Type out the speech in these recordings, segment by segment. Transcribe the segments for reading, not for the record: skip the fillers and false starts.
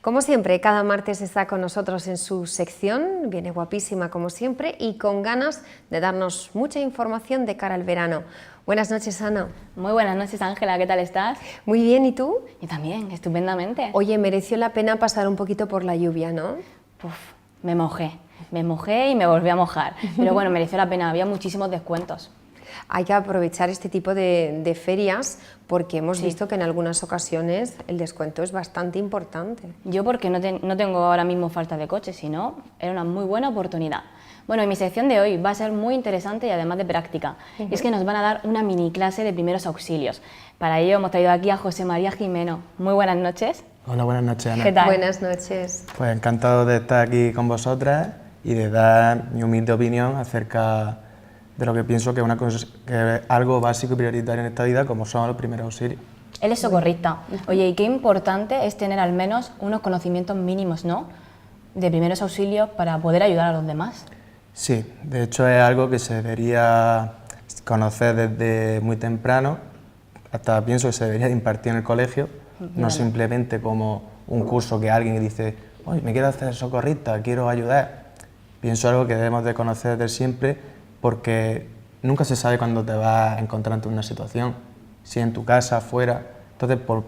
Como siempre, cada martes está con nosotros en su sección, viene guapísima como siempre y con ganas de darnos mucha información de cara al verano. Buenas noches, Ana. Muy buenas noches, Ángela, ¿qué tal estás? Muy bien, ¿y tú? Yo también, estupendamente. Oye, mereció la pena pasar un poquito por la lluvia, ¿no? Uf, me mojé y me volví a mojar, pero bueno, mereció la pena, había muchísimos descuentos. Hay que aprovechar este tipo de ferias porque hemos visto que en algunas ocasiones el descuento es bastante importante. Yo porque no tengo ahora mismo falta de coche, sino era una muy buena oportunidad. Bueno, y mi sección de hoy va a ser muy interesante y además de práctica. Y es que nos van a dar una mini clase de primeros auxilios. Para ello hemos traído aquí a José María Jimeno. Muy buenas noches. Hola, buenas noches, Ana. ¿Qué tal? Buenas noches. Pues encantado de estar aquí con vosotras y de dar mi humilde opinión acerca de lo que pienso que es algo básico y prioritario en esta vida, como son los primeros auxilios. Él es socorrista. Oye, y qué importante es tener al menos unos conocimientos mínimos, ¿no?, de primeros auxilios para poder ayudar a los demás. Sí, de hecho es algo que se debería conocer desde muy temprano, hasta pienso que se debería impartir en el colegio, no simplemente como un curso que alguien dice, oye, me quiero hacer socorrista, quiero ayudar. Pienso algo que debemos de conocer desde siempre porque nunca se sabe cuándo te vas a encontrar ante una situación, si en tu casa, fuera. Entonces, por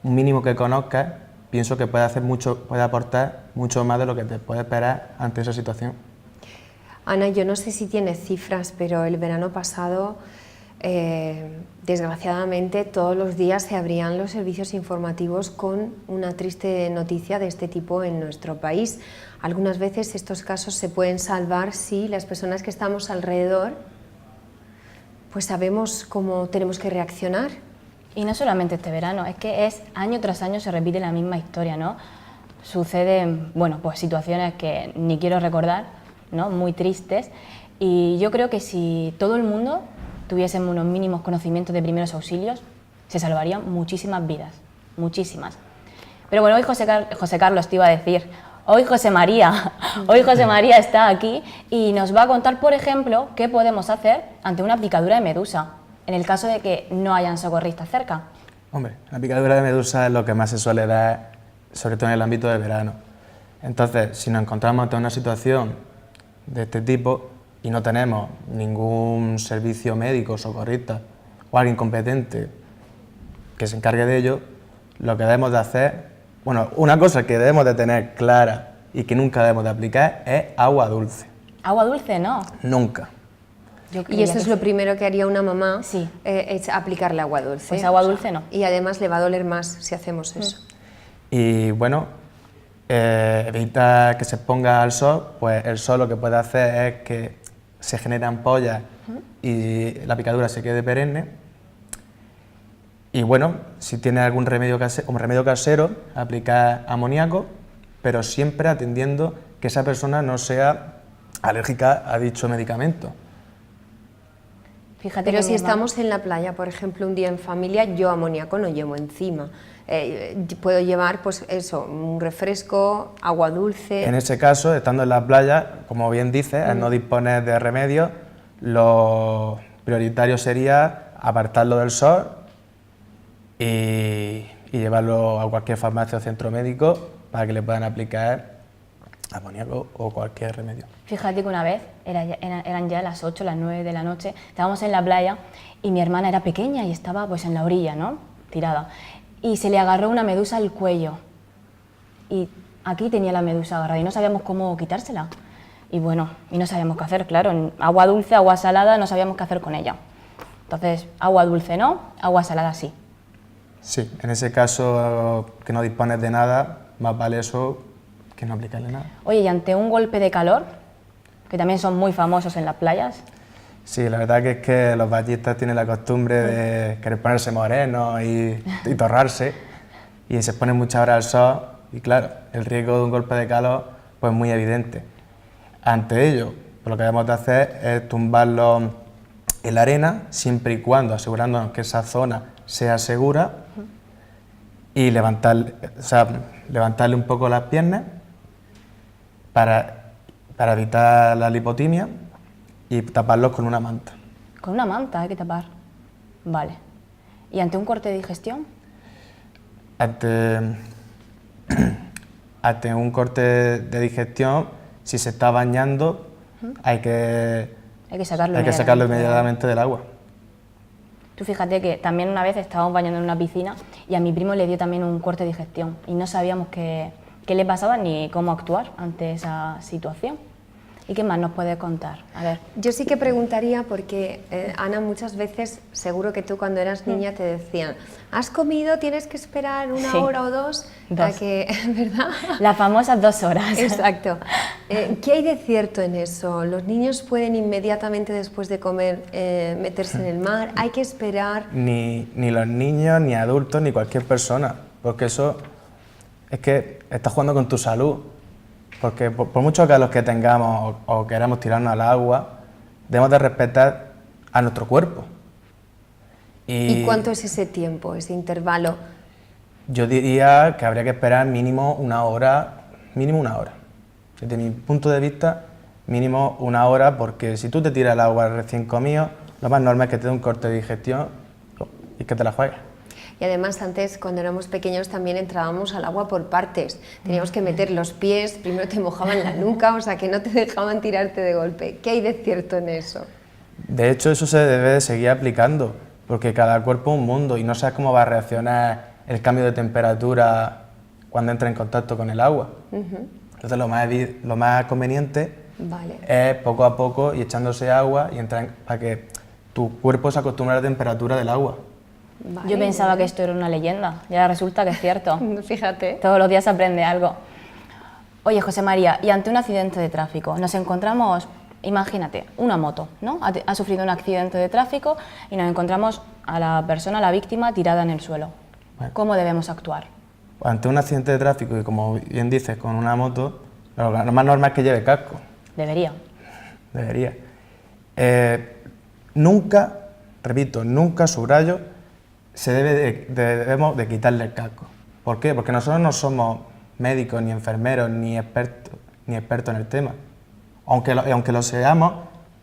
un mínimo que conozcas, pienso que puede aportar mucho más de lo que te puede esperar ante esa situación. Ana, yo no sé si tienes cifras, pero el verano pasado, desgraciadamente, todos los días se abrían los servicios informativos con una triste noticia de este tipo en nuestro país. Algunas veces estos casos se pueden salvar si las personas que estamos alrededor pues sabemos cómo tenemos que reaccionar. Y no solamente este verano, es que año tras año se repite la misma historia, ¿no? Suceden, bueno, pues situaciones que ni quiero recordar, ¿no?, muy tristes, y yo creo que si todo el mundo tuviésemos unos mínimos conocimientos de primeros auxilios, se salvarían muchísimas vidas, muchísimas. Pero bueno, hoy José Carlos te iba a decir, hoy José María está aquí y nos va a contar, por ejemplo, qué podemos hacer ante una picadura de medusa, en el caso de que no hayan socorristas cerca. Hombre, la picadura de medusa es lo que más se suele dar, sobre todo en el ámbito de verano. Entonces, si nos encontramos ante una situación de este tipo y no tenemos ningún servicio médico, socorrista o alguien competente que se encargue de ello, lo que debemos de hacer, bueno, una cosa que debemos de tener clara y que nunca debemos de aplicar es agua dulce. ¿Agua dulce no? Nunca. Y eso es lo primero que haría una mamá, sí, es aplicarle agua dulce. Pues agua dulce no. Y además le va a doler más si hacemos eso. Y bueno, evitar que se exponga al sol, pues el sol lo que puede hacer es que se generen ampollas y la picadura se quede perenne. Y bueno, si tiene algún remedio casero, aplicar amoníaco, pero siempre atendiendo que esa persona no sea alérgica a dicho medicamento. Fíjate pero si estamos en la playa, por ejemplo, un día en familia, yo amoníaco no llevo encima. Puedo llevar, pues eso, un refresco, agua dulce. En ese caso, estando en la playa, como bien dices, al no disponer de remedios, lo prioritario sería apartarlo del sol y llevarlo a cualquier farmacia o centro médico para que le puedan aplicar amoníaco o cualquier remedio. Fíjate que una vez, eran ya las 8, las 9 de la noche, estábamos en la playa y mi hermana era pequeña y estaba pues en la orilla, ¿no?, tirada, y se le agarró una medusa al cuello y aquí tenía la medusa agarrada y no sabíamos cómo quitársela y bueno, y no sabíamos qué hacer, claro, agua dulce, agua salada, no sabíamos qué hacer con ella. Entonces, agua dulce no, agua salada sí. Sí, en ese caso que no dispones de nada, más vale eso que no aplicarle nada. Oye, y ante un golpe de calor, que también son muy famosos en las playas. Sí, la verdad que es que los bañistas tienen la costumbre de querer ponerse morenos y torrarse, y se exponen muchas horas al sol, y claro, el riesgo de un golpe de calor pues muy evidente. Ante ello, pues lo que debemos de hacer es tumbarlo en la arena, siempre y cuando asegurándonos que esa zona sea segura, y levantarle un poco las piernas para evitar la lipotimia y taparlos con una manta. Con una manta hay que tapar. Vale. ¿Y ante un corte de digestión? ante un corte de digestión, si se está bañando, hay que sacarlo inmediatamente del agua. Tú fíjate que también una vez estábamos bañando en una piscina y a mi primo le dio también un corte de digestión y no sabíamos qué le pasaba ni cómo actuar ante esa situación. ¿Y qué más nos puedes contar? A ver. Yo sí que preguntaría porque, Ana, muchas veces, seguro que tú cuando eras niña te decían, ¿has comido? Tienes que esperar una hora o dos a que, ¿verdad? Las famosas 2 horas. Exacto. ¿Qué hay de cierto en eso? ¿Los niños pueden inmediatamente después de comer meterse en el mar? ¿Hay que esperar? Ni los niños, ni adultos, ni cualquier persona, porque eso es que estás jugando con tu salud. Porque por mucho que a los que tengamos o queramos tirarnos al agua, debemos de respetar a nuestro cuerpo. ¿Y cuánto es ese tiempo, ese intervalo? Yo diría que habría que esperar mínimo una hora. Desde mi punto de vista, mínimo una hora, porque si tú te tiras al agua recién comido, lo más normal es que te dé un corte de digestión y que te la juegues. Y además antes, cuando éramos pequeños, también entrábamos al agua por partes. Teníamos que meter los pies, primero te mojaban la nuca, o sea que no te dejaban tirarte de golpe. ¿Qué hay de cierto en eso? De hecho, eso se debe de seguir aplicando, porque cada cuerpo es un mundo y no sabes cómo va a reaccionar el cambio de temperatura cuando entra en contacto con el agua. Entonces lo más conveniente es poco a poco y echándose agua y para que tu cuerpo se acostumbre a la temperatura del agua. Vale, yo pensaba que esto era una leyenda, ya resulta que es cierto. Fíjate. Todos los días se aprende algo. Oye, José María, y ante un accidente de tráfico, nos encontramos, imagínate, una moto, ¿no? Ha sufrido un accidente de tráfico y nos encontramos a la persona, a la víctima, tirada en el suelo. Bueno. ¿Cómo debemos actuar? Ante un accidente de tráfico y, como bien dices, con una moto, lo más normal es que lleve casco. Debería. Nunca, repito, nunca, subrayo, debemos de quitarle el casco. ¿Por qué? Porque nosotros no somos médicos, ni enfermeros, ni expertos en el tema. Aunque lo seamos,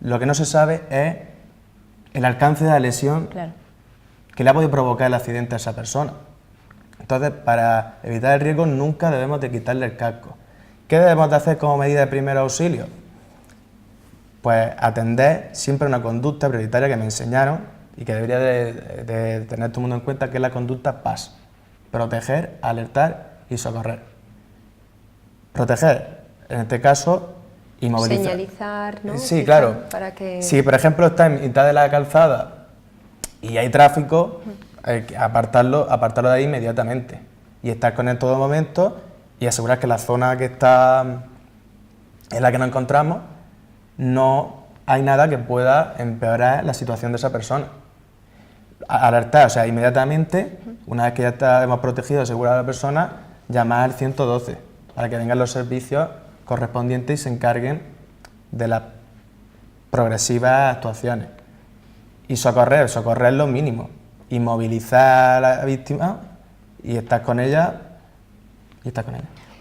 lo que no se sabe es el alcance de la lesión que le ha podido provocar el accidente a esa persona. Entonces, para evitar el riesgo, nunca debemos de quitarle el casco. ¿Qué debemos de hacer como medida de primer auxilio? Pues atender siempre una conducta prioritaria que me enseñaron y que debería de tener todo el mundo en cuenta, que es la conducta PAS. Proteger, alertar y socorrer. Proteger, en este caso, inmovilizar. Señalizar, ¿no? Sí, claro. Para que... Si, por ejemplo, está en mitad de la calzada y hay tráfico, hay que apartarlo de ahí inmediatamente. Y estar con él en todo momento y asegurar que la zona que está en la que nos encontramos no hay nada que pueda empeorar la situación de esa persona. Alertar, o sea, inmediatamente, una vez que ya hemos protegido y asegurado a la persona, llamar al 112 para que vengan los servicios correspondientes y se encarguen de las progresivas actuaciones. Y socorrer lo mínimo, inmovilizar a la víctima y estar con ella.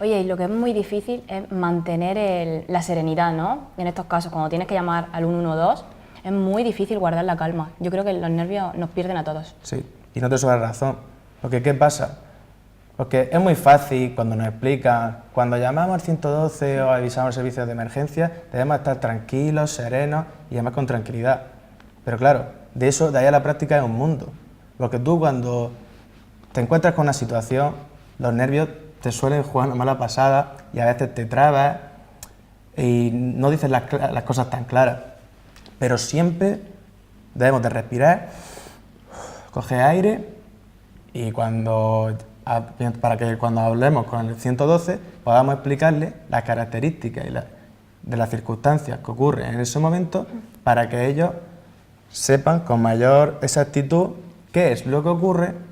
Oye, y lo que es muy difícil es mantener la serenidad, ¿no? En estos casos, cuando tienes que llamar al 112, es muy difícil guardar la calma. Yo creo que los nervios nos pierden a todos. Sí, y no te sobra razón. Porque, ¿qué pasa? Porque es muy fácil cuando nos explican, cuando llamamos al 112 o avisamos a servicios de emergencia, debemos estar tranquilos, serenos y además con tranquilidad. Pero claro, de ahí a la práctica es un mundo. Porque tú, cuando te encuentras con una situación, los nervios te suelen jugar una mala pasada y a veces te trabas y no dices las cosas tan claras. Pero siempre debemos de respirar, coger aire y para que cuando hablemos con el 112 podamos explicarle las características de las circunstancias que ocurren en ese momento para que ellos sepan con mayor exactitud qué es lo que ocurre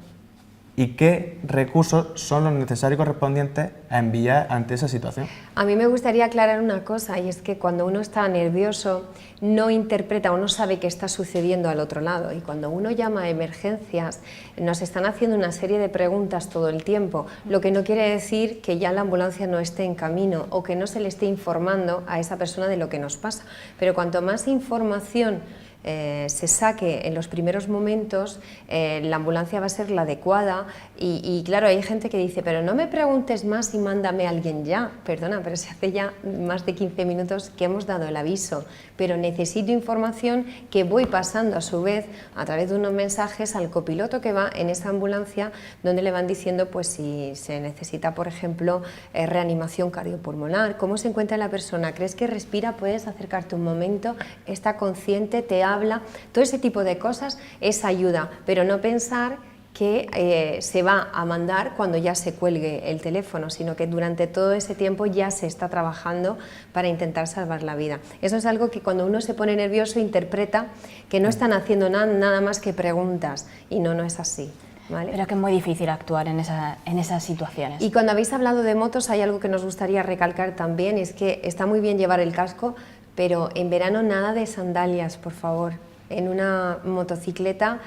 y qué recursos son los necesarios correspondientes a enviar ante esa situación. A mí me gustaría aclarar una cosa, y es que cuando uno está nervioso no interpreta o no sabe qué está sucediendo al otro lado, y cuando uno llama a emergencias nos están haciendo una serie de preguntas todo el tiempo, lo que no quiere decir que ya la ambulancia no esté en camino o que no se le esté informando a esa persona de lo que nos pasa, pero cuanto más información se saque en los primeros momentos, la ambulancia va a ser la adecuada y claro, hay gente que dice, pero no me preguntes más y mándame a alguien ya. Perdona, pero se hace ya más de 15 minutos que hemos dado el aviso, pero necesito información que voy pasando a su vez a través de unos mensajes al copiloto que va en esa ambulancia, donde le van diciendo pues si se necesita, por ejemplo, reanimación cardiopulmonar, cómo se encuentra la persona, crees que respira, puedes acercarte un momento, está consciente, te habla, todo ese tipo de cosas es ayuda, pero no pensar que se va a mandar cuando ya se cuelgue el teléfono, sino que durante todo ese tiempo ya se está trabajando para intentar salvar la vida. Eso es algo que cuando uno se pone nervioso interpreta que no están haciendo nada más que preguntas, y no es así. ¿Vale? Pero es que es muy difícil actuar en esas situaciones. Y cuando habéis hablado de motos hay algo que nos gustaría recalcar también, es que está muy bien llevar el casco, pero en verano nada de sandalias, por favor. En una motocicleta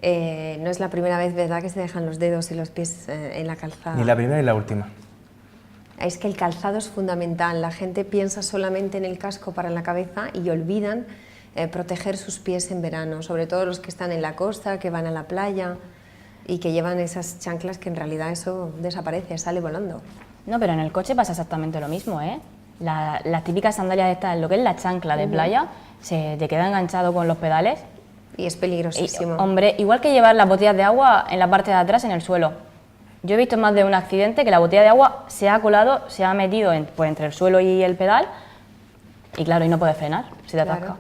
no es la primera vez, ¿verdad?, que se dejan los dedos y los pies en la calzada. Ni la primera ni la última. Es que el calzado es fundamental, la gente piensa solamente en el casco para la cabeza y olvidan proteger sus pies en verano, sobre todo los que están en la costa, que van a la playa y que llevan esas chanclas que en realidad eso desaparece, sale volando. No, pero en el coche pasa exactamente lo mismo, ¿eh? Las típicas sandalias estas, lo que es la chancla de playa, se te queda enganchado con los pedales. Y es peligrosísimo. Hombre, igual que llevar las botellas de agua en la parte de atrás en el suelo. Yo he visto más de un accidente que la botella de agua se ha colado, se ha metido pues, entre el suelo y el pedal y claro, y no puedes frenar, se te atasca. Claro.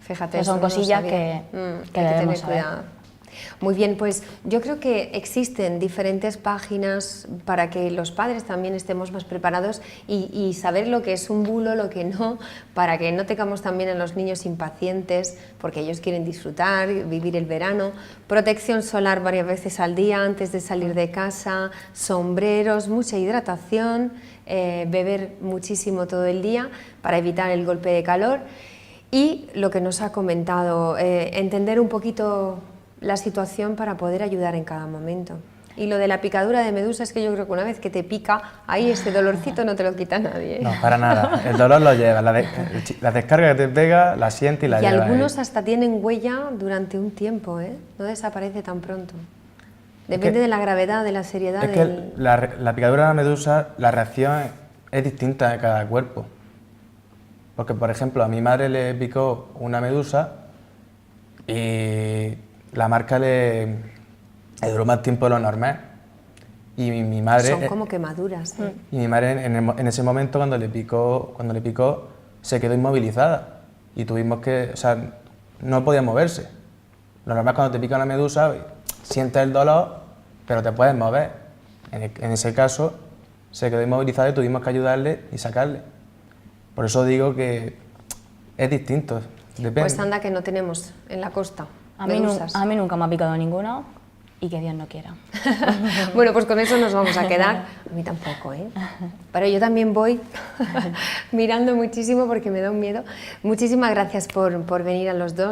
Fíjate, son cosillas que debemos saber. Muy bien, pues yo creo que existen diferentes páginas para que los padres también estemos más preparados y saber lo que es un bulo, lo que no, para que no tengamos también a los niños impacientes, porque ellos quieren disfrutar, vivir el verano. Protección solar varias veces al día antes de salir de casa, sombreros, mucha hidratación, beber muchísimo todo el día para evitar el golpe de calor y lo que nos ha comentado, entender un poquito la situación para poder ayudar en cada momento. Y lo de la picadura de medusa es que yo creo que una vez que te pica, ahí ese dolorcito no te lo quita nadie. No, para nada. El dolor lo lleva. La descarga que te pega, la siente y la lleva. Y algunos hasta tienen huella durante un tiempo, ¿eh? No desaparece tan pronto. Depende de la gravedad, de la seriedad. Es que la picadura de la medusa, la reacción es distinta de cada cuerpo. Porque, por ejemplo, a mi madre le picó una medusa y la marca le duró más tiempo de lo normal. Y mi madre... Son como quemaduras. Y mi madre en ese momento cuando le picó se quedó inmovilizada. Y tuvimos que... O sea, no podía moverse. Lo normal cuando te pica una medusa, sientes el dolor, pero te puedes mover. En ese caso se quedó inmovilizada y tuvimos que ayudarle y sacarle. Por eso digo que es distinto. Depende. Pues anda que no tenemos en la costa. A mí nunca me ha picado ninguna y que Dios no quiera. Bueno, pues con eso nos vamos a quedar. A mí tampoco, ¿eh? Pero yo también voy mirando muchísimo porque me da un miedo. Muchísimas gracias por venir a los dos.